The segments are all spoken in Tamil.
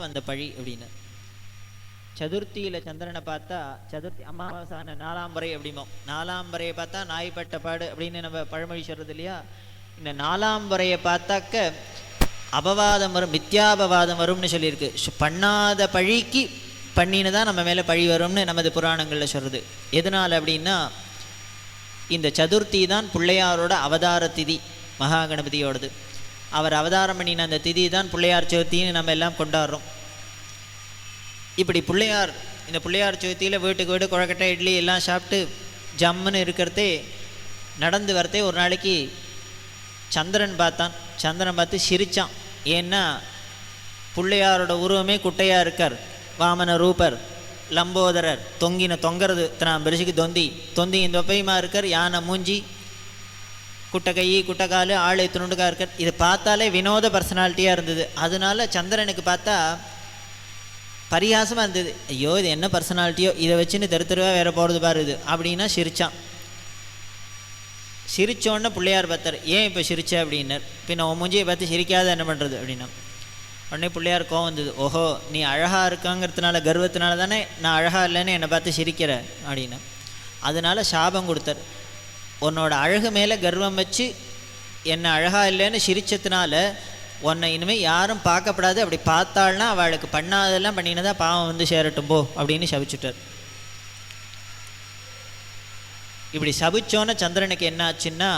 வந்த பழி அப்படின்னு. சதுர்த்தியில் சந்திரனை பார்த்தா, சதுர்த்தி அமாவாசான 4ஆம் முறை அப்படிமோ, 4ஆம் முறையை பார்த்தா நாய்ப்பட்ட பாடு அப்படின்னு நம்ம பழமொழி சொல்கிறது இல்லையா. இந்த 4ஆம் முறையை பார்த்தாக்க அபவாதம் வரும், மித்யாபவாதம் வரும்னு சொல்லியிருக்கு. பண்ணாத பழிக்கு பண்ணின்னு தான் நம்ம மேலே பழி வரும்னு நமது புராணங்களில் சொல்கிறது. எதனால் அப்படின்னா, இந்த சதுர்த்தி தான் பிள்ளையாரோட அவதார திதி, மகாகணபதியோடது. அவர் அவதாரம் பண்ணின அந்த திதி தான் பிள்ளையார் சதுர்த்தின்னு நம்ம எல்லாம் கொண்டாடுறோம். இப்படி பிள்ளையார், இந்த பிள்ளையார் சதுர்த்தியில் வீட்டுக்கு வீடு குழக்கட்டை இட்லி எல்லாம் சாப்பிட்டு ஜம்முன்னு இருக்கிறதே, நடந்து வரத்தே ஒரு நாளைக்கு சந்திரன் பார்த்தான். சந்திரன் பார்த்து சிரித்தான். ஏன்னா பிள்ளையாரோட உருவமே குட்டையாக இருக்கார், வாமன ரூபர், லம்போதரர், தொங்கிறது நான் பெருசுக்கு தொந்தி இந்த ஒப்பையுமா இருக்கார், யானை மூஞ்சி, குட்டை கை குட்டை கால், ஆள் துணுண்டுக்காக இருக்கார். இதை பார்த்தாலே வினோத பர்சனாலிட்டியாக இருந்தது. அதனால சந்திரனுக்கு பார்த்தா பரிகாசமாக இருந்தது. ஐயோ இது என்ன பர்சனாலிட்டியோ, இதை வச்சுன்னு தெருவாக வேறு போகிறது பாரு இது அப்படின்னா சிரித்தான். சிரித்தோன்னே பிள்ளையார் பார்த்தார். ஏன் இப்போ சிரிச்ச அப்படின்னார். பின்ன உன் மூஞ்சியை பார்த்து சிரிக்காத என்ன பண்ணுறது அப்படின்னா. உடனே பிள்ளையார் கோவம் வந்தது. ஓஹோ நீ அழகாக இருக்காங்கிறதுனால கர்வத்தினால தானே நான் அழகாக இல்லைன்னு என்னை பார்த்து சிரிக்கிற அப்படின்னா. அதனால் சாபம் கொடுத்தார். உன்னோட அழகு மேலே கர்வம் வச்சு என்னை அழகாக இல்லைன்னு சிரிச்சதுனால உன்னை இனிமேல் யாரும் பார்க்கப்படாது, அப்படி பார்த்தாள்னா அவளுக்கு பண்ணாதெல்லாம் பண்ணினதான் பாவம் வந்து சேரட்டும் போ அப்படின்னு சபிச்சுட்டார். இப்படி சபிச்சோன்னே சந்திரனுக்கு என்ன ஆச்சுன்னா,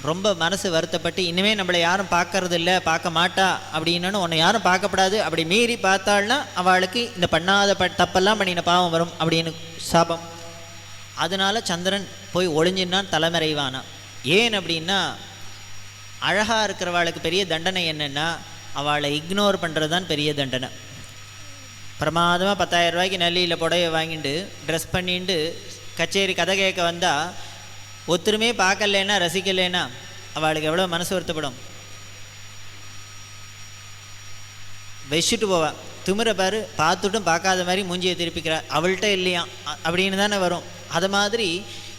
ரொம்ப மனசு வருத்தப்பட்டு இனிமேல் நம்மளை யாரும் பார்க்கறது இல்லை, பார்க்க மாட்டா அப்படின்னு, உன்னை யாரும் பார்க்கப்படாது, அப்படி மீறி பார்த்தாள்னா அவளுக்கு இந்த பண்ணாத தப்பெல்லாம் பண்ணின பாவம் வரும் அப்படின்னு சாபம். அதனால சந்திரன் போய் ஒளிஞ்சின்னான், தலைமறைவானான். ஏன் அப்படின்னா, அழகாக இருக்கிறவாளுக்கு பெரிய தண்டனை என்னென்னா அவளை இக்னோர் பண்ணுறது தான் பெரிய தண்டனை. பிரமாதமாக 10,000 ரூபாய்க்கு நல்லியில் புடவை வாங்கிட்டு ட்ரெஸ் பண்ணிட்டு கச்சேரி கதை கேட்க வந்தால் ஒத்துருமே பார்க்கலேன்னா ரசிக்கலைன்னா அவளுக்கு எவ்வளோ மனசு வருத்தப்படும். வச்சுட்டு போவா, திமிர பாரு, பார்த்துட்டும் பார்க்காத மாதிரி மூஞ்சியை திருப்பிக்கிறா, அவள்கிட்ட இல்லையா அப்படின்னு தானே வரும். அது மாதிரி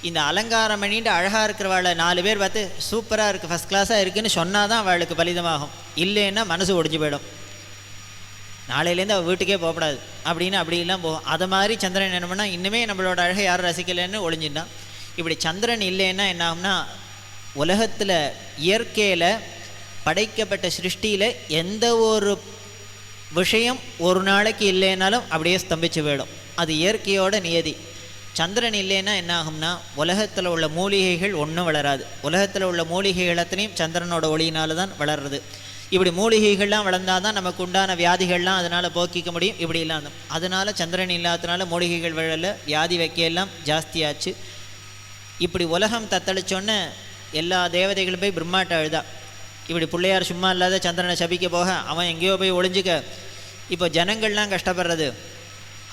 இந்த அலங்காரம் பண்ணிட்டு அழகாக இருக்கிறவாளை 4 பேர் பார்த்து சூப்பராக இருக்குது, ஃபஸ்ட் கிளாஸாக இருக்குதுன்னு சொன்னால் தான் அவளுக்கு பலிதமாகும். இல்லைன்னா மனசு ஒடிஞ்சு போயிடும், நாளையிலேருந்து அவள் வீட்டுக்கே போகக்கூடாது அப்படின்னு அப்படிலாம் போகும். அதை மாதிரி சந்திரன் என்ன பண்ணால், இன்னுமே நம்மளோட அழகை யாரும் ரசிக்கலைன்னு ஒளிஞ்சிட்டான். இப்படி சந்திரன் இல்லைன்னா என்ன ஆகும்னா, உலகத்தில் இயற்கையில் படைக்கப்பட்ட சிருஷ்டியில் எந்த ஒரு விஷயம் ஒரு நாளைக்கு இல்லைன்னாலும் அப்படியே ஸ்தம்பிச்சு போயிடும். அது இயற்கையோட நியதி. சந்திரன் இல்லைன்னா என்ன ஆகும்னா, உலகத்தில் உள்ள மூலிகைகள் ஒன்றும் வளராது. உலகத்தில் உள்ள மூலிகைகள் அத்தனையும் சந்திரனோட ஒளியினால தான் வளர்றது. இப்படி மூலிகைகள்லாம் வளர்ந்தால் தான் நமக்கு உண்டான வியாதிகள்லாம் அதனால் போக்கிக்க முடியும். இப்படி இல்லாத அதனால் சந்திரன் இல்லாததுனால மூலிகைகள் வளரல, வியாதி வைக்கையெல்லாம் ஜாஸ்தியாச்சு. இப்படி உலகம் தத்தளிச்சோன்னே எல்லா தேவதைகளும் போய் பிரம்மாட்ட அழுதா. இப்படி பிள்ளையார் சும்மா இல்லாத சந்திரனை சபிக்க போக அவன் எங்கேயோ போய் ஒளிஞ்சிக்க, இப்போ ஜனங்கள்லாம் கஷ்டப்படுறது,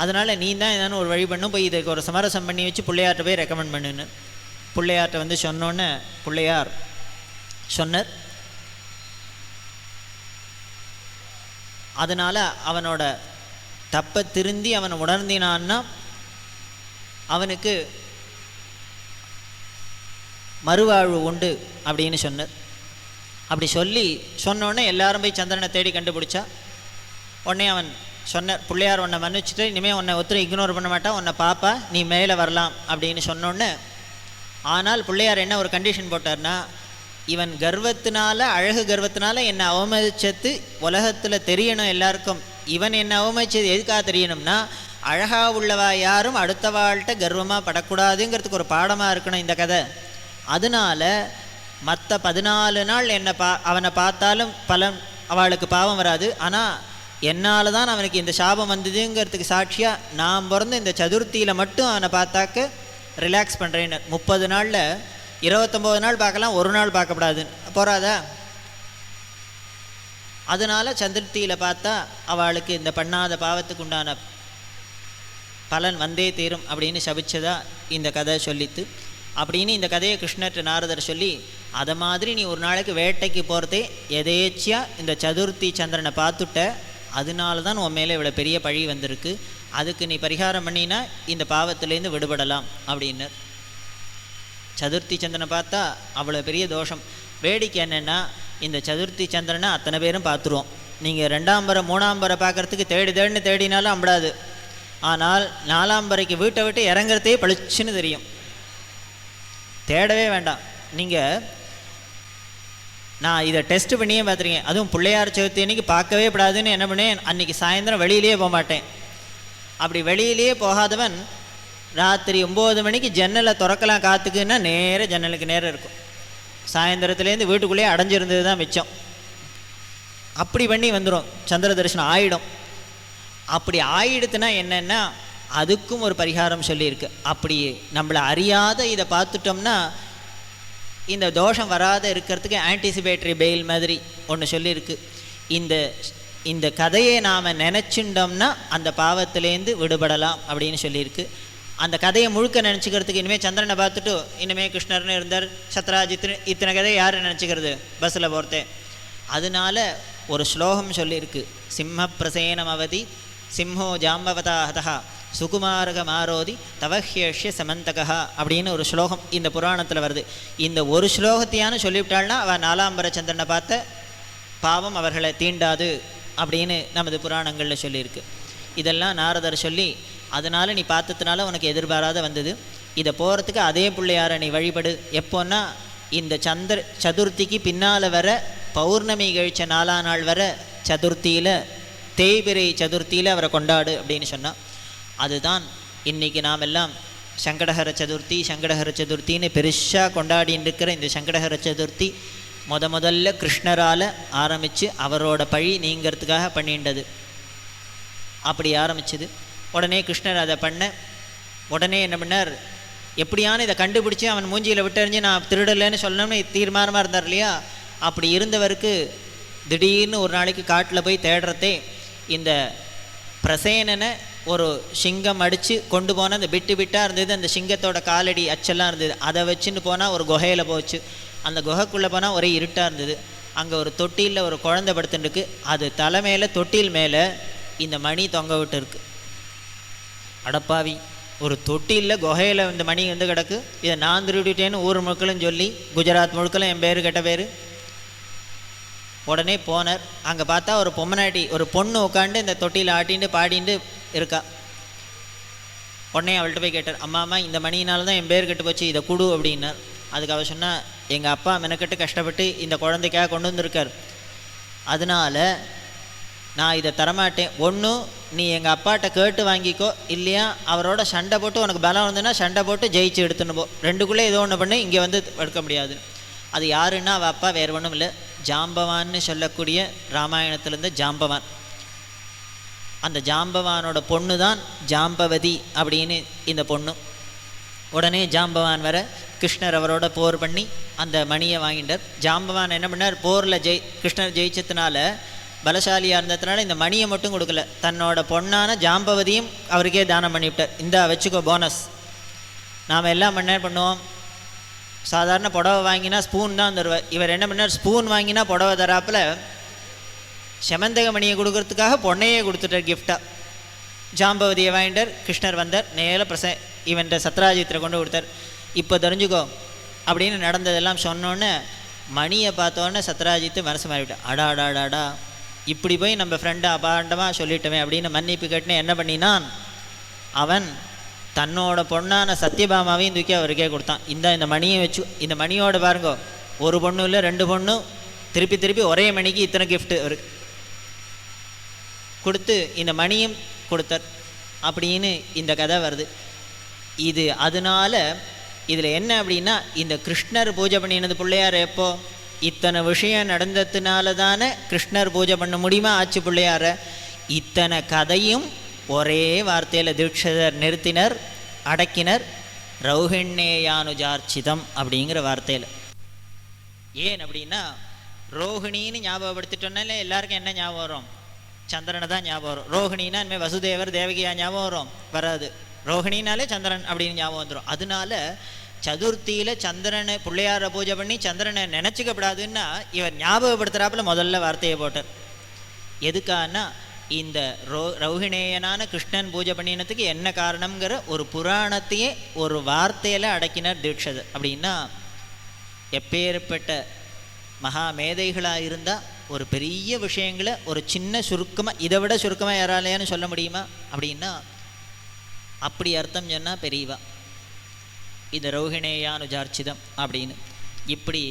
அதனால் நீ தான் ஏதானு ஒரு வழி பண்ணும், போய் இதுக்கு ஒரு சமரசம் பண்ணி வச்சு பிள்ளையார்ட்ட போய் ரெக்கமெண்ட் பண்ணுன்னு பிள்ளையார்ட்ட வந்து சொன்னோன்னே பிள்ளையார் சொன்னார். அதனால் அவனோட தப்பை திருந்தி அவன் உணர்ந்தினான்னா அவனுக்கு மறுவாழ்வு உண்டு அப்படின்னு சொன்னார். அப்படி சொன்னோடனே எல்லாரும் போய் சந்திரனை தேடி கண்டுபிடிச்சா. உடனே அவன் சொன்னார், பிள்ளையார் உன்னை மன்னிச்சுட்டு இனிமேல் உன்னை ஒருத்தர் இக்னோர் பண்ண மாட்டா, உன்னை பாப்பா, நீ மேலே வரலாம் அப்படின்னு சொன்னோன்னே. ஆனால் பிள்ளையார் என்ன ஒரு கண்டிஷன் போட்டார்னா, இவன் கர்வத்தினால, அழகு கர்வத்தினால என்னை அவமதிச்சது உலகத்தில் தெரியணும் எல்லாருக்கும். இவன் என்னை அவமதிச்சது எதுக்காக தெரியணும்னா, அழகாக உள்ளவா யாரும் அடுத்தவாள்கிட்ட கர்வமாக படக்கூடாதுங்கிறதுக்கு ஒரு பாடமாக இருக்கணும் இந்த கதை. அதனால் மற்ற 14 நாள் என்னை அவனை பார்த்தாலும் பலன் அவளுக்கு பாவம் வராது. ஆனால் என்னால் தான் அவனுக்கு இந்த சாபம் வந்ததுங்கிறதுக்கு சாட்சியாக நான் பிறந்த இந்த சதுர்த்தியில் மட்டும் அவனை பார்த்தாக்க ரிலாக்ஸ் பண்ணுறேன்னு. 30 நாளில் 29 நாள் பார்க்கலாம், ஒரு நாள் பார்க்கப்படாதுன்னு போகிறாதா. அதனால் சதுர்த்தியில் பார்த்தா அவளுக்கு இந்த பண்ணாத பாவத்துக்கு உண்டான பலன் வந்தே தீரும் அப்படின்னு சபிச்சதா இந்த கதை சொல்லித்து. அப்படின்னு இந்த கதையை கிருஷ்ணர்கிட்ட நாரதர் சொல்லி, அதை மாதிரி நீ ஒரு நாளைக்கு வேட்டைக்கு போகிறதே எதேச்சியாக இந்த சதுர்த்தி சந்திரனை பார்த்துட்ட, அதனால தான் உன் மேலே இவ்வளோ பெரிய பழி வந்திருக்கு, அதுக்கு நீ பரிகாரம் பண்ணினா இந்த பாவத்திலேருந்து விடுபடலாம் அப்படின்னு. சதுர்த்தி சந்திரனை பார்த்தா அவ்வளோ பெரிய தோஷம். வேடிக்கை என்னென்னா, இந்த சதுர்த்தி சந்திரனை அத்தனை பேரும் பார்த்துருவோம். நீங்கள் 2ஆம் பறை 3ஆம் பறை பார்க்குறதுக்கு தேடின்னு தேடினாலும் அம்படாது. ஆனால் 4ஆம் பறைக்கு வீட்டை விட்டு இறங்குறதே பளிச்சுன்னு தெரியும். தேடவே வேண்டாம். நீங்கள் நான் இதை டெஸ்ட் பண்ணியே பார்த்துருக்கேன். அதுவும் பிள்ளையார் சதுர்த்தி அன்றைக்கி பார்க்கவே கூடாதுன்னு என்ன பண்ணேன், அன்றைக்கி சாயந்தரம் வெளியிலேயே போக மாட்டேன். அப்படி வெளியிலேயே போகாதவன் ராத்திரி 9 மணிக்கு ஜன்னலை திறக்கலாம் காத்துக்குன்னா நேராக ஜன்னலுக்கு நேரம் இருக்கும். சாயந்தரத்துலேருந்து வீட்டுக்குள்ளேயே அடைஞ்சிருந்தது தான் மிச்சம். அப்படி பண்ணி வந்துடும், சந்திர தரிசனம் ஆகிடும். அப்படி ஆயிடுத்துனா என்னென்னா அதுக்கும் ஒரு பரிகாரம் சொல்லியிருக்கு. அப்படி நம்மளை அறியாத இதை பார்த்துட்டோம்னா இந்த தோஷம் வராத இருக்கிறதுக்கு ஆன்டிசிபேட்டரி பெயில் மாதிரி ஒன்று சொல்லியிருக்கு. இந்த கதையை நாம் நினச்சிட்டோம்னா அந்த பாவத்திலேருந்து விடுபடலாம் அப்படின்னு சொல்லியிருக்கு. அந்த கதையை முழுக்க நினச்சிக்கிறதுக்கு இனிமேல் சந்திரனை பார்த்துட்டு இனிமேல் கிருஷ்ணர்னு இருந்தார், சத்ராஜித்னு இத்தனை கதையை யார் நினச்சிக்கிறது பஸ்ஸில் போகிறதே. அதனால ஒரு ஸ்லோகம் சொல்லியிருக்கு. சிம்ம பிரசேனம் அவதி சிம்ஹோ ஜாம்பவதாஹதா சுகுமாரக மாரோதி தவஹ்யஷ்ய சமந்தகா அப்படின்னு ஒரு ஸ்லோகம் இந்த புராணத்தில் வருது. இந்த ஒரு ஸ்லோகத்தையானு சொல்லிவிட்டாள்னா அவள் 4ஆம் பறை சந்திரனை பார்த்த பாவம் அவர்களை தீண்டாது அப்படின்னு நமது புராணங்களில் சொல்லியிருக்கு. இதெல்லாம் நாரதர் சொல்லி அதனால் நீ பார்த்ததுனால உனக்கு எதிர்பாராத வந்தது. இதை போகிறதுக்கு அதே பிள்ளையாரை நீ வழிபடு. எப்போன்னா இந்த சதுர்த்திக்கு பின்னால் வர பௌர்ணமி கழிச்ச 4ஆம் நாள் வர சதுர்த்தியில் தேய்பிரை சதுர்த்தியில் அவரை கொண்டாடு அப்படின்னு சொன்னால் அதுதான் இன்றைக்கி நாம் எல்லாம் சங்கடஹர சதுர்த்தின்னு பெருசாக கொண்டாடின்னு இருக்கிற இந்த சங்கடஹர சதுர்த்தி முதல்ல கிருஷ்ணரால் ஆரம்பித்து அவரோட பழி நீங்கிறதுக்காக பண்ணிண்டது. அப்படி ஆரம்பிச்சுது. உடனே கிருஷ்ணர் அதை பண்ண உடனே என்ன பண்ணார், எப்படியான இதை கண்டுபிடிச்சி அவன் மூஞ்சியில் விட்டறிஞ்சு நான் திருடலைன்னு சொல்லணும்னு தீர்மானமாக இருந்தார் இல்லையா. அப்படி இருந்தவருக்கு திடீர்னு ஒரு நாளைக்கு காட்டில் போய் தேடுறதே இந்த பிரசேனனை ஒரு சிங்கம் அடித்து கொண்டு போனால் அந்த பிட்டாக இருந்தது. அந்த சிங்கத்தோட காலடி அச்செல்லாம் இருந்தது. அதை வச்சுன்னு போனால் ஒரு குகையில் போச்சு. அந்த குகைக்குள்ளே போனால் ஒரே இருட்டாக இருந்தது. அங்கே ஒரு தொட்டியில் ஒரு குழந்தை படுத்துட்டுருக்கு. அது தலைமையில் தொட்டில் மேலே இந்த மணி தொங்க விட்டு இருக்கு. அடப்பாவி, ஒரு தொட்டியில் குகையில் இந்த மணி வந்து கிடக்கு, இதை நான் திருடிட்டேன்னு ஊர் முழுக்களும் சொல்லி குஜராத் முழுக்களும் என் பேர் கெட்ட பேர். உடனே போனார். அங்கே பார்த்தா ஒரு பொம்மநாட்டி ஒரு பொண்ணு உட்காந்து இந்த தொட்டியில் ஆட்டின்னு பாடிட்டு இருக்கா. உடனே அவள்கிட்ட போய் கேட்டார், அம்மா இந்த மணியினால தான் என் பேர் கெட்டு போச்சு, இதை கொடு அப்படின்னார். அதுக்கு அவள் சொன்னால், எங்கள் அப்பா மெனக்கெட்டு கஷ்டப்பட்டு இந்த குழந்தைக்காக கொண்டு வந்திருக்கார், அதனால் நான் இதை தரமாட்டேன். ஒன்றும் நீ எங்கள் அப்பாட்ட கேட்டு வாங்கிக்கோ, இல்லையா அவரோட சண்டை போட்டு உனக்கு பலம் வந்துன்னா சண்டை போட்டு ஜெயிச்சு எடுத்துன்னு போ, ரெண்டுக்குள்ளே ஏதோ ஒன்று பண்ணி இங்கே வந்து எடுக்க முடியாது. அது யாருன்னா அவள் அப்பா வேறு ஒன்றும் இல்லை, ஜாம்பவான்னு சொல்லக்கூடிய ராமாயணத்துலேருந்து ஜாம்பவான். அந்த ஜாம்பவானோட பொண்ணு தான் ஜாம்பவதி அப்படின்னு இந்த பொண்ணு. உடனே ஜாம்பவான் வர கிருஷ்ணர் அவரோட போர் பண்ணி அந்த மணியை வாங்கிட்டார். ஜாம்பவான் என்ன பண்ணார், போரில் கிருஷ்ணர் ஜெயிச்சதுனால பலசாலியாக இருந்ததுனால இந்த மணியை மட்டும் கொடுக்கல, தன்னோட பொண்ணான ஜாம்பவதியும் அவருக்கே தானம் பண்ணிவிட்டார். இந்த வச்சுக்கோ போனஸ். நாம் எல்லாம் என்ன பண்ணுவோம், சாதாரண புடவை வாங்கினா ஸ்பூன் தான் தருவார். இவர் என்ன பண்ணார், ஸ்பூன் வாங்கினா புடவை தராப்பில் செமந்தக மணியை கொடுக்கறதுக்காக பொண்ணையே கொடுத்துட்டார் கிஃப்டாக. ஜாம்பவதியை வாங்கிட்டார். கிருஷ்ணர் வந்தார், நேரில் இவன்கிட்ட சத்ராஜித்தை கொண்டு கொடுத்தார். இப்போ தெரிஞ்சுக்கோ அப்படின்னு நடந்ததெல்லாம் சொன்னோன்னே மணியை பார்த்தோன்னே சத்ராஜித்து மனசு மாறிவிட்டார். அடாடாடாடா, இப்படி போய் நம்ம ஃப்ரெண்டை அபாண்டமாக சொல்லிட்டோமே அப்படின்னு மன்னிப்பு கேட்டுன்னு என்ன பண்ணினான், அவன் தன்னோட பொண்ணான சத்யபாமாவையும் தூக்கி அவருக்கே கொடுத்தான். இந்த மணியை வச்சு, இந்த மணியோட பாருங்கோ, ஒரு பொண்ணு இல்லை 2 பொண்ணும் திருப்பி ஒரே மணிக்கு இத்தனை கிஃப்ட்டு அவருக்கு கொடுத்து இந்த மணியும் கொடுத்தார் அப்படின்னு இந்த கதை வருது. இது அதனால இதில் என்ன அப்படின்னா, இந்த கிருஷ்ணர் பூஜை பண்ணினது பிள்ளையார் எப்போ, இத்தனை விஷயம் நடந்ததுனால தானே கிருஷ்ணர் பூஜை பண்ண முடியுமா ஆச்சு பிள்ளையார. இத்தனை கதையும் ஒரே வார்த்தையில் தீட்சிதர் நிறுத்தினர், அடக்கினர். ரௌஹிண்யேயானுஜார்ச்சிதம் அப்படிங்கிற வார்த்தையில். ஏன் அப்படின்னா, ரோஹிணின்னு ஞாபகப்படுத்திட்டோன்னாலே எல்லாருக்கும் என்ன ஞாபகம் வரும், சந்திரனை தான் ஞாபகம் வரும். ரோஹிணின்னா இனிமேல் வசுதேவர் தேவகியா ஞாபகம் வரும், வராது. ரோஹிணினாலே சந்திரன் அப்படின்னு ஞாபகம் வந்துடும். அதனால சதுர்த்தியில் சந்திரனை பிள்ளையாரை பூஜை பண்ணி சந்திரனை நினச்சிக்கப்படாதுன்னா இவர் ஞாபகப்படுத்துகிறாப்புல முதல்ல வார்த்தையை போட்டார். எதுக்கான்னா, இந்த ரௌஹிணேயனான கிருஷ்ணன் பூஜை பண்ணினதுக்கு என்ன காரணம்ங்கிற ஒரு புராணத்தையே ஒரு வார்த்தையில் அடக்கினார் தீட்சிதர். அப்படின்னா எப்பேற்பட்ட மகா மேதைகளாக இருந்தால் ஒரு பெரிய விஷயங்களை ஒரு சின்ன சுருக்கமாக, இதை விட சுருக்கமாக யாராலையான்னு சொல்ல முடியுமா அப்படின்னா அப்படி அர்த்தம் சொன்னால் பெரியவா. இது ரௌஹிணேயானுஜார்ச்சிதம் அப்படின்னு இப்படி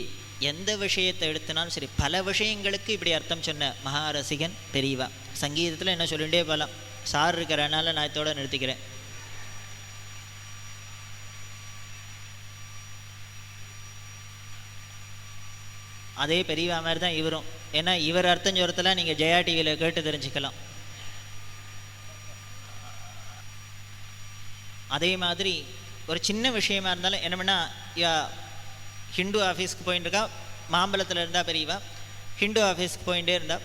எந்த விஷயத்தை எடுத்தினாலும் சரி, பல விஷயங்களுக்கு இப்படி அர்த்தம் சொன்ன மகாரசிகன் பெரியவா. சங்கீதத்தில் என்ன சொல்லிகிட்டே போகலாம். சார் இருக்கிறனால நான் இதோட நிறுத்திக்கிறேன். அதே பெரியவா மாதிரி தான் இவரும். ஏன்னா இவர் அர்த்தம் சொல்றதெல்லாம் நீங்கள் ஜெயா டிவியில் கேட்டு தெரிஞ்சுக்கலாம். அதே மாதிரி ஒரு சின்ன விஷயமா இருந்தாலும் என்ன பண்ணால், ஹிந்து ஆஃபீஸ்க்கு போயிட்டு இருக்கா, மாம்பழத்தில் இருந்தால் பெரியவா ஹிந்து ஆஃபீஸ்க்கு போயிட்டே இருந்தா.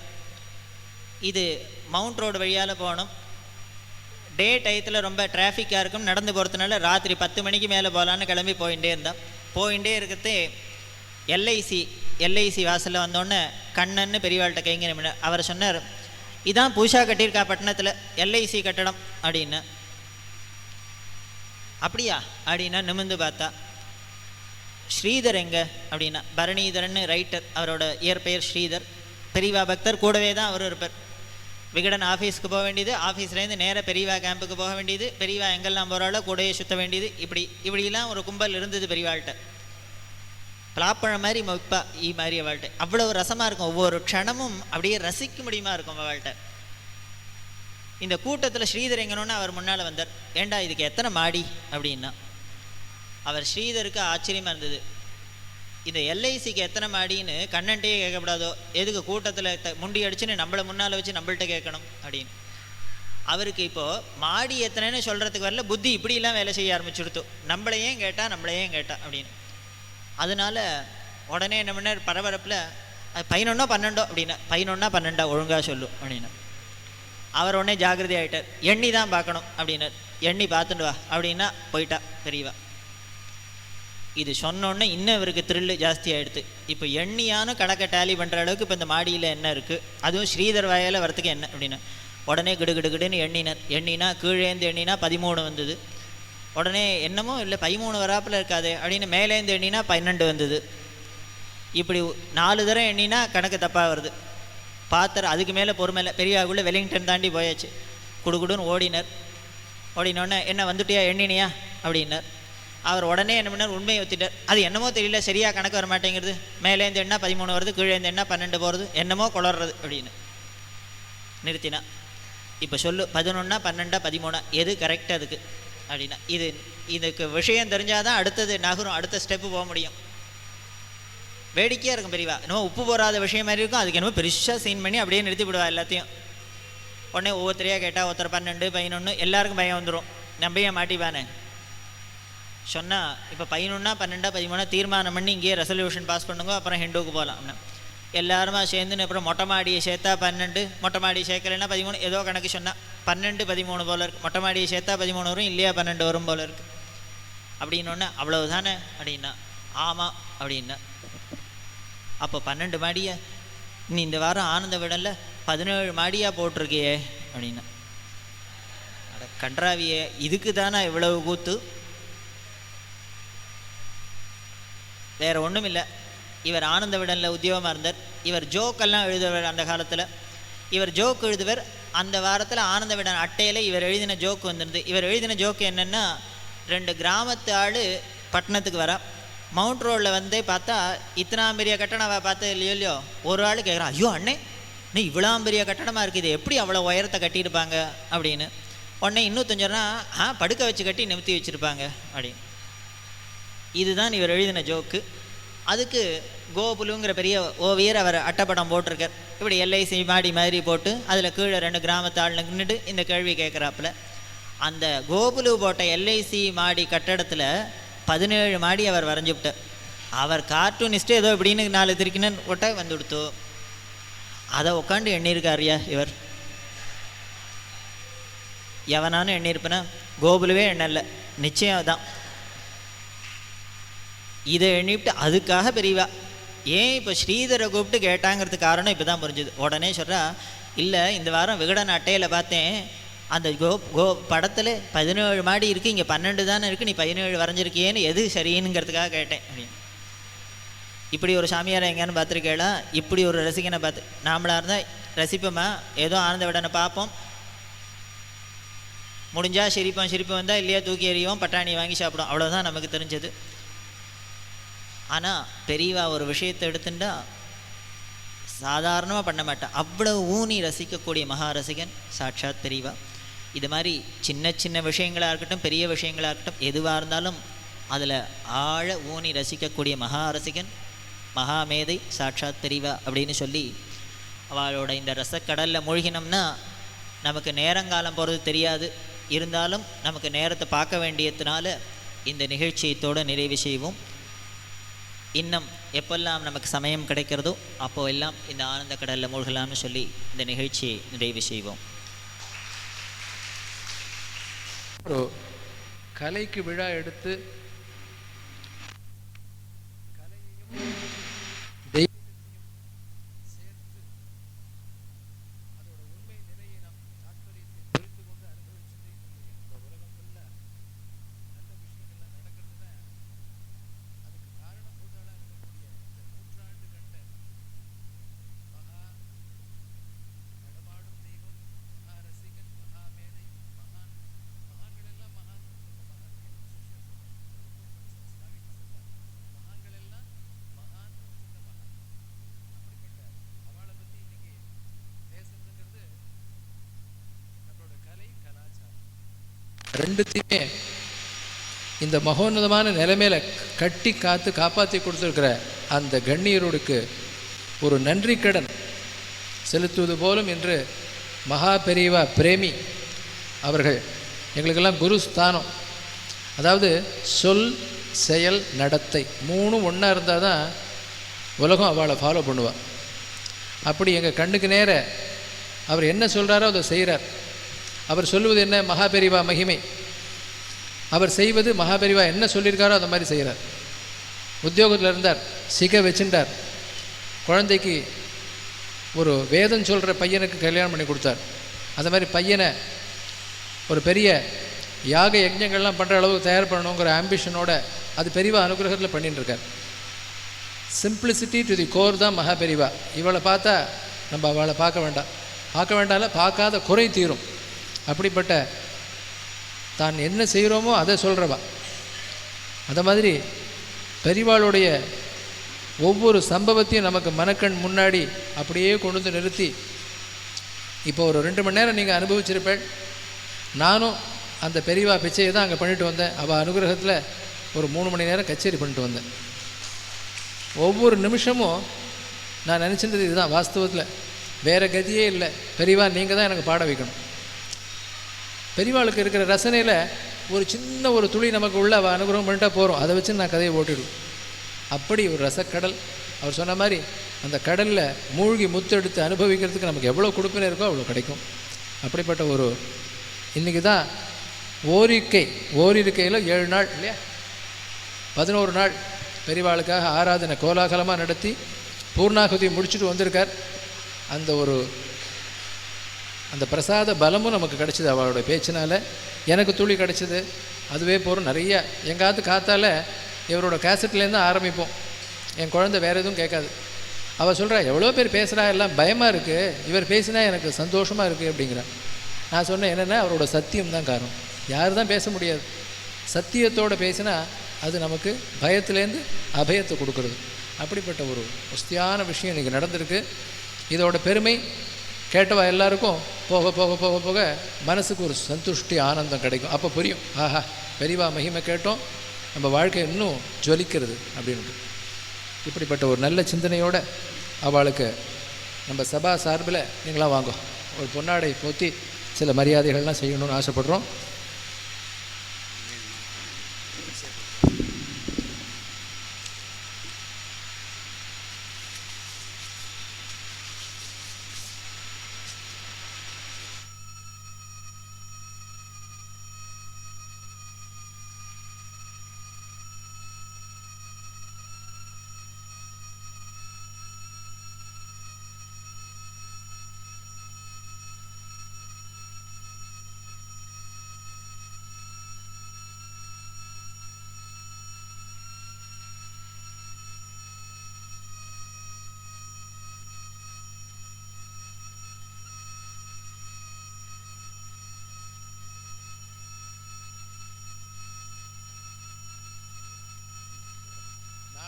இது மவுண்ட் ரோடு வழியால் போகணும். டே டயத்தில் ரொம்ப டிராஃபிக்காக இருக்கும். நடந்து போகிறதுனால ராத்திரி 10 மணிக்கு மேலே போகலான்னு கிளம்பி போயிட்டே இருந்தான். போயிட்டே இருக்கிறதே எல்ஐசி வாசலில் வந்தோடனே கண்ணன்னு பெரியவாள்கிட்ட கைங்க நிமிட அவர் சொன்னார், இதான் புதுசாக கட்டியிருக்கா பட்டணத்தில் எல்ஐசி கட்டடம் அப்படின்னு. அப்படியா அப்படின்னா நிமிந்து பார்த்தா, ஸ்ரீதர் எங்கே அப்படின்னா, பரணிதரன் ரைட்டர், அவரோட இயற்பெயர் ஸ்ரீதர், பெரியவா பக்தர், கூடவே தான் அவரும் இருப்பார். விகடன் ஆஃபீஸ்க்கு போக வேண்டியது, ஆஃபீஸ்லேருந்து நேராக பெரியவா கேம்புக்கு போக வேண்டியது, பெரியவா எங்கெல்லாம் போகிறாலோ கூடையே சுற்ற வேண்டியது, இப்படிலாம் ஒரு கும்பல் இருந்தது பெரியவாள்கிட்ட. பலாப்பழம் மாதிரி மொப்பா ஈ மாதிரி அவள்கிட்ட அவ்வளோ ரசமாக இருக்கும். ஒவ்வொரு க்ஷணமும் அப்படியே ரசிக்க முடியுமா இருக்கும் அவள்கிட்ட. இந்த கூட்டத்தில் ஸ்ரீதர் எங்கன்னு அவர் முன்னால் வந்தார். ஏண்டா இதுக்கு எத்தனை மாடி அப்படின்னா, அவர் ஸ்ரீதருக்கு ஆச்சரியமாக இருந்தது. இந்த எல்ஐசிக்கு எத்தனை மாடின்னு கண்ணன்ட்டே கேட்கக்கூடாதோ, எதுக்கு கூட்டத்தில் முண்டி அடிச்சுன்னு நம்மளை முன்னால் வச்சு நம்மள்கிட்ட கேட்கணும் அப்படின்னு. அவருக்கு இப்போது மாடி எத்தனைன்னு சொல்கிறதுக்கு வரல, புத்தி இப்படிலாம் வேலை செய்ய ஆரம்பிச்சுடுத்து. நம்மளையும் கேட்டா அப்படின்னு. அதனால் உடனே என்ன பண்ணார், பரபரப்பில் 11 12 அப்படின்னா, 11 12 ஒழுங்காக சொல்லும் அப்படின்னு. அவர் உடனே ஜாகிரதை ஆகிட்டார். எண்ணி தான் பார்க்கணும் அப்படின்னார். எண்ணி பார்த்துட்டு வா அப்படின்னா போயிட்டா பெரியவா. இது சொன்னோன்னே இன்னும் இவருக்கு த்ரில்லு ஜாஸ்தி ஆகிடுது. இப்போ எண்ணியான கணக்கை டேலி பண்ணுற அளவுக்கு இப்போ இந்த மாடியில் என்ன இருக்குது, அதுவும் ஸ்ரீதர் வாயால் வரத்துக்கு என்ன அப்படின்னா, உடனே கிடுன்னு எண்ணினா கீழேந்து எண்ணினா 13 வந்தது. உடனே என்னமோ இல்லை 13 வராப்பில் இருக்காது அப்படின்னு மேலேருந்து எண்ணினா 12 வந்தது. இப்படி 4 தரம் எண்ணினா கணக்கு தப்பாக வருது. பார்த்தார். அதுக்கு மேலே பொறுமையில பெரியவாக்குள்ளே வெலிங்டன் தாண்டி போயாச்சு. குடுன்னு ஓடினோடனே என்ன வந்துட்டியா எண்ணினியா அப்படின்னார். அவர் உடனே என்ன பண்ணார், உண்மையை ஒத்திட்டார். அது என்னமோ தெரியல, சரியாக கணக்கு வர மாட்டேங்கிறது, மேலேருந்து எண்ணா 13 வருது, கீழேருந்து எண்ணா 12 போகிறது, என்னமோ குளறது அப்படின்னு நிறுத்தினா. இப்போ சொல்லு 11 12 13 எது கரெக்ட் அதுக்கு அப்படின்னா, இதுக்கு விஷயம் தெரிஞ்சால் தான் அடுத்தது நகரும், அடுத்த ஸ்டெப்பு போக முடியும். வேடிக்கையாக இருக்கும் பெரியவா. என்னமோ உப்பு போகாத விஷயம் மாதிரி இருக்கும், அதுக்கு என்னமோ பெருசாக சீன் பண்ணி அப்படியே நிறுத்தி விடுவா எல்லாத்தையும். உடனே ஒவ்வொருத்தரையாக கேட்டால் ஒருத்தர் 12 11 எல்லாருக்கும் பயம் வந்துடும். நம்பையே மாட்டிப்பானே சொன்னால், இப்போ 11 12 13 தீர்மானம் பண்ணி இங்கேயே ரெசல்யூஷன் பாஸ் பண்ணுங்க, அப்புறம் ஹிந்துவுக்கு போகலாம். எல்லாருமா சேர்ந்துன்னு அப்புறம் மொட்டை மாடியை சேர்த்தா 12, மொட்டை மாடியை சேர்க்கலைன்னா 13, ஏதோ கணக்கு சொன்னால் 12 13 போல் இருக்குது. மொட்டை மாடியை சேர்த்தா 13 வரும், இல்லையா 12 வரும் போல் இருக்குது அப்படின்னொன்னே, அவ்வளவு தானே அப்படின்னா, ஆமாம் அப்படின்னா. அப்போ 12 மாடியை நீ இந்த வாரம் ஆனந்த விடல 17 மாடியாக போட்டிருக்கியே அப்படின்னா, அட கன்றாவியே, இதுக்கு தானே இவ்வளவு கூத்து, வேறு ஒன்றும் இல்லை. இவர் ஆனந்த விடனில் உத்தியோகமாக இருந்தார். இவர் ஜோக்கெல்லாம் எழுதுவார் அந்த காலத்தில். இவர் ஜோக் எழுதுவர். அந்த வாரத்தில் ஆனந்த விடன் அட்டையில் இவர் எழுதின ஜோக்கு வந்துருந்து. இவர் எழுதின ஜோக்கு என்னென்னா, 2 கிராமத்து ஆள் பட்டணத்துக்கு வரா. மவுண்ட் ரோடில் வந்து பார்த்தா இத்தனாம் பெரிய கட்டணமாக பார்த்து இல்லையோ, ஒரு ஆள் கேட்குறான், ஐயோ அண்ணே நீ இவ்வளோ பெரிய கட்டணமாக இருக்குது, எப்படி அவ்வளோ உயரத்தை கட்டியிருப்பாங்க அப்படின்னு. உடனே இன்னும் சொன்னால் படுக்க வச்சு கட்டி நிமித்தி வச்சுருப்பாங்க அப்படின்னு. இதுதான் இவர் எழுதின ஜோக்கு. அதுக்கு கோபுலுங்கிற பெரிய ஓவியர் அவர் அட்டைப்படம் போட்டிருக்கார். இப்படி எல்ஐசி மாடி மாதிரி போட்டு அதில் கீழே 2 கிராமத்து ஆள் நின்றுட்டு இந்த கேள்வி கேட்குறாப்புல. அந்த கோபுலு போட்ட எல்ஐசி மாடி கட்டடத்தில் 17 மாடி அவர் வரைஞ்சி விட்டார். அவர் கார்ட்டூனிஸ்ட்டு ஏதோ இப்படின்னு 4 திருக்கின்னு விட்ட வந்து கொடுத்தோ, அதை உட்காந்து எண்ணியிருக்காருயா இவர். எவனானு எண்ணியிருப்பேன்னா கோபுலுவே எண்ணலை, நிச்சயம் தான். இதை எண்ணிவிட்டு அதுக்காக பெரியவா ஏன் இப்போ ஸ்ரீதரை கூப்பிட்டு கேட்டாங்கிறதுக்கு காரணம் இப்போ தான் புரிஞ்சுது. உடனே சொல்கிறா, இல்லை இந்த வாரம் விகடன் அட்டையில் பார்த்தேன், அந்த படத்தில் 17 மாடி இருக்குது, இங்கே 12 தானே இருக்குது, நீ 17 வரைஞ்சிருக்கியேன்னு எது சரின்னுங்கிறதுக்காக கேட்டேன் அப்படின்னு. இப்படி ஒரு சாமியாரை எங்கேயானு பார்த்துருக்கேளா? இப்படி ஒரு ரசிகனை பார்த்து நாமளாக இருந்தால் ரசிப்போமா? ஏதோ ஆனந்த விடனை பார்ப்போம், முடிஞ்சால் சிரிப்பு வந்தால் இல்லையா தூக்கி எறிவோம், பட்டாணியை வாங்கி சாப்பிடும், அவ்வளோதான் நமக்கு தெரிஞ்சது. ஆனால் பெரியவா ஒரு விஷயத்தை எடுத்துட்டா சாதாரணமாக பண்ண மாட்டேன், அவ்வளோ ஊனி ரசிக்கக்கூடிய மகா ரசிகன் சாட்சாத் பெரியவா. இது மாதிரி சின்ன சின்ன விஷயங்களாக இருக்கட்டும், பெரிய விஷயங்களாக இருக்கட்டும், எதுவாக இருந்தாலும் அதில் ஆழ ஊனி ரசிக்கக்கூடிய மகா ரசிகன் மகாமேதை சாட்சாத் பெரியவா அப்படின்னு சொல்லி அவளோட இந்த ரசக்கடலில் மூழ்கினோம்னா நமக்கு நேரங்காலம் போகிறது தெரியாது. இருந்தாலும் நமக்கு நேரத்தை பார்க்க வேண்டியதுனால இந்த நிகழ்ச்சியத்தோடு நிறைவு செய்வோம். இன்னும் எப்பெல்லாம் நமக்கு சமயம் கிடைக்கிறதோ அப்போ எல்லாம் இந்த ஆனந்த கடலில் மூழ்கலாம்னு சொல்லி இந்த நிகழ்ச்சியை நிறைவு செய்வோம். ஒரு கலைக்கு விழா எடுத்து ரெண்டுத்தையுமே இந்த மகோன்னதமான நிலைமையில கட்டி காத்து காப்பாற்றி கொடுத்துருக்கிற அந்த கண்ணியரோடுக்கு ஒரு நன்றி கடன் செலுத்துவது போலும் என்று மகா பெரியவா பிரேமி அவர்கள் எங்களுக்கெல்லாம் குரு ஸ்தானம். அதாவது சொல் செயல் நடத்தை மூணும் ஒன்றா இருந்தால் தான் உலகம் அவளை ஃபாலோ பண்ணுவாள். அப்படி எங்கள் கண்ணுக்கு நேர அவர் என்ன சொல்கிறாரோ அதை செய்கிறார். அவர் சொல்லுவது என்ன? மகாபெரிவா மகிமை. அவர் செய்வது மகாபெரிவா என்ன சொல்லியிருக்காரோ அந்த மாதிரி செய்கிறார். உத்தியோகத்தில் இருந்தார், சிகை வச்சுட்டார், குழந்தைக்கு ஒரு வேதம் சொல்கிற பையனுக்கு கல்யாணம் பண்ணி கொடுத்தார். அந்த மாதிரி பையனை ஒரு பெரிய யாக யஜ்ஞங்கள்லாம் பண்ணுற அளவுக்கு தயார் பண்ணணுங்கிற ஆம்பிஷனோட அது பெரியவா அனுகிரகத்தில் பண்ணிட்டு இருக்கார். சிம்பிளிசிட்டி டு தி கோர் தான் மகாபெரிவா. இவளை பார்த்தா நம்ம அவளை பார்க்க வேண்டாம் பார்க்காத குறை தீரும். அப்படிப்பட்ட தான் என்ன செய்கிறோமோ அதை சொல்கிறவா. அந்த மாதிரி பெரியவாளுடைய ஒவ்வொரு சம்பவத்தையும் நமக்கு மனக்கண் முன்னாடி அப்படியே கொண்டு வந்து நிறுத்தி இப்போ ஒரு 2 மணி நேரம் நீங்கள் அனுபவிச்சிருப்பேன். நானும் அந்த பெரியவா பிச்சையை தான் அங்கே பண்ணிட்டு வந்தேன். அவள் அனுகிரகத்தில் ஒரு 3 மணி நேரம் கச்சேரி பண்ணிட்டு வந்தேன். ஒவ்வொரு நிமிஷமும் நான் நினச்சிருந்தது இதுதான். வாஸ்தவத்தில் வேறு கதியே இல்லை. பெரியவா நீங்கள் தான் எனக்கு பாட வைக்கணும். பெரியவாளுக்கு இருக்கிற ரசனையில் ஒரு சின்ன ஒரு துளி நமக்கு உள்ள அவள் அனுகிரகம் பண்ணிட்டா போகிறோம். அதை வச்சு நான் கதையை ஓட்டிடுவேன். அப்படி ஒரு ரசக்கடல். அவர் சொன்ன மாதிரி அந்த கடலில் மூழ்கி முத்தெடுத்து அனுபவிக்கிறதுக்கு நமக்கு எவ்வளோ கொடுப்பினை இருக்கோ அவ்வளோ கிடைக்கும். அப்படிப்பட்ட ஒரு இன்றைக்கி தான் ஓரிருக்கையில் 7 நாள் இல்லையா, 11 நாள் பெரியவாளுக்காக ஆராதனை கோலாகலமாக நடத்தி பூர்ணாகுதி முடிச்சுட்டு வந்திருக்கார். அந்த பிரசாத பலமும் நமக்கு கிடச்சிது அவளோட பேச்சினால். எனக்கு துளி கிடச்சிது, அதுவே போகிறோம். நிறைய எங்காவது காத்தால் இவரோட கேசட்லேருந்து ஆரம்பிப்போம். என் குழந்தை வேறு எதுவும் கேட்காது. அவள் சொல்கிறா, எவ்வளோ பேர் பேசுகிறா, எல்லாம் பயமாக இருக்குது, இவர் பேசினா எனக்கு சந்தோஷமாக இருக்குது அப்படிங்கிறான். நான் சொன்னேன், என்னென்னா அவரோட சத்தியம் தான் காரணம். யார் தான் பேச முடியாது. சத்தியத்தோடு பேசினா அது நமக்கு பயத்துலேருந்து அபயத்தை கொடுக்குறது. அப்படிப்பட்ட ஒரு உஸ்தியான விஷயம் இன்றைக்கி நடந்திருக்கு. இதோட பெருமை கேட்டவா எல்லாருக்கும் போக போக போக போக மனசுக்கு ஒரு சந்துஷ்டி ஆனந்தம் கிடைக்கும். அப்போ புரியும், ஆஹா பெரியவா மகிமை கேட்டோம், நம்ம வாழ்க்கை இன்னும் ஜொலிக்கிறது அப்படின்ட்டு. இப்படிப்பட்ட ஒரு நல்ல சிந்தனையோடு அவளுக்கு நம்ம சபா சார்பில் நீங்களாம் வாங்க ஒரு பொன்னாடை போற்றி சில மரியாதைகள்லாம் செய்யணும்னு ஆசைப்படுறோம்.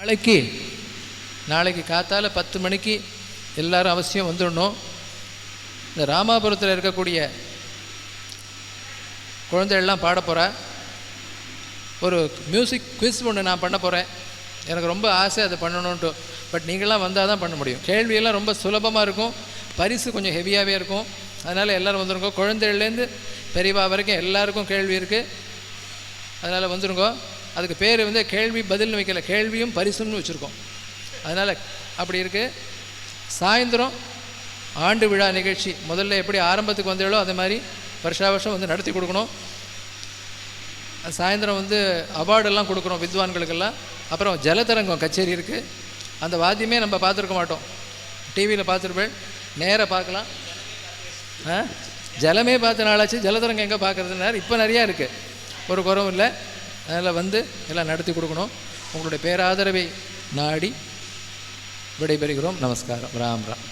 நாளைக்கு காத்தால 10 மணிக்கு எல்லாரும் அவசியம் வந்துடணும். இந்த ராமாபுரத்தில் இருக்கக்கூடிய குழந்தைகள்லாம் பாட போகிறா. ஒரு மியூசிக் குவிஸ் ஒன்று நான் பண்ண போகிறேன். எனக்கு ரொம்ப ஆசை அதை பண்ணணுன்ட்டு. பட் நீங்களாம் வந்தால் தான் பண்ண முடியும். கேள்வியெல்லாம் ரொம்ப சுலபமாக இருக்கும், பரிசு கொஞ்சம் ஹெவியாகவே இருக்கும். அதனால் எல்லோரும் வந்துருங்கோ. குழந்தைகள்லேருந்து பெரியவா வரைக்கும் எல்லாருக்கும் கேள்வி இருக்குது. அதனால் வந்துருங்கோ. அதுக்கு பேர் வந்து கேள்வி பதில்னு வைக்கல, கேள்வியும் பரிசுன்னு வச்சுருக்கோம். அதனால் அப்படி இருக்குது. சாயந்தரம் ஆண்டு விழா நிகழ்ச்சி முதல்ல எப்படி ஆரம்பத்துக்கு வந்தாலோ அதே மாதிரி வருஷம் வந்து நடத்தி கொடுக்கணும். சாயந்தரம் வந்து அவார்டெல்லாம் கொடுக்குறோம் வித்வான்களுக்கெல்லாம். அப்புறம் ஜலதரங்கம் கச்சேரி இருக்குது. அந்த வாத்தியமே நம்ம பார்த்துருக்க மாட்டோம், டிவியில் பார்த்துருப்பேன், நேராக பார்க்கலாம். ஜலமே பார்த்த நாளாச்சு, ஜலதரங்கம் எங்கே பார்க்குறதுனால இப்போ நிறையா இருக்குது, ஒரு குறவும் இல்லை. அதில் வந்து எல்லாம் நடத்தி கொடுக்கணும். உங்களுடைய பேராதரவை நாடி விடைபெறுகிறோம். நமஸ்காரம். ராம் ராம்.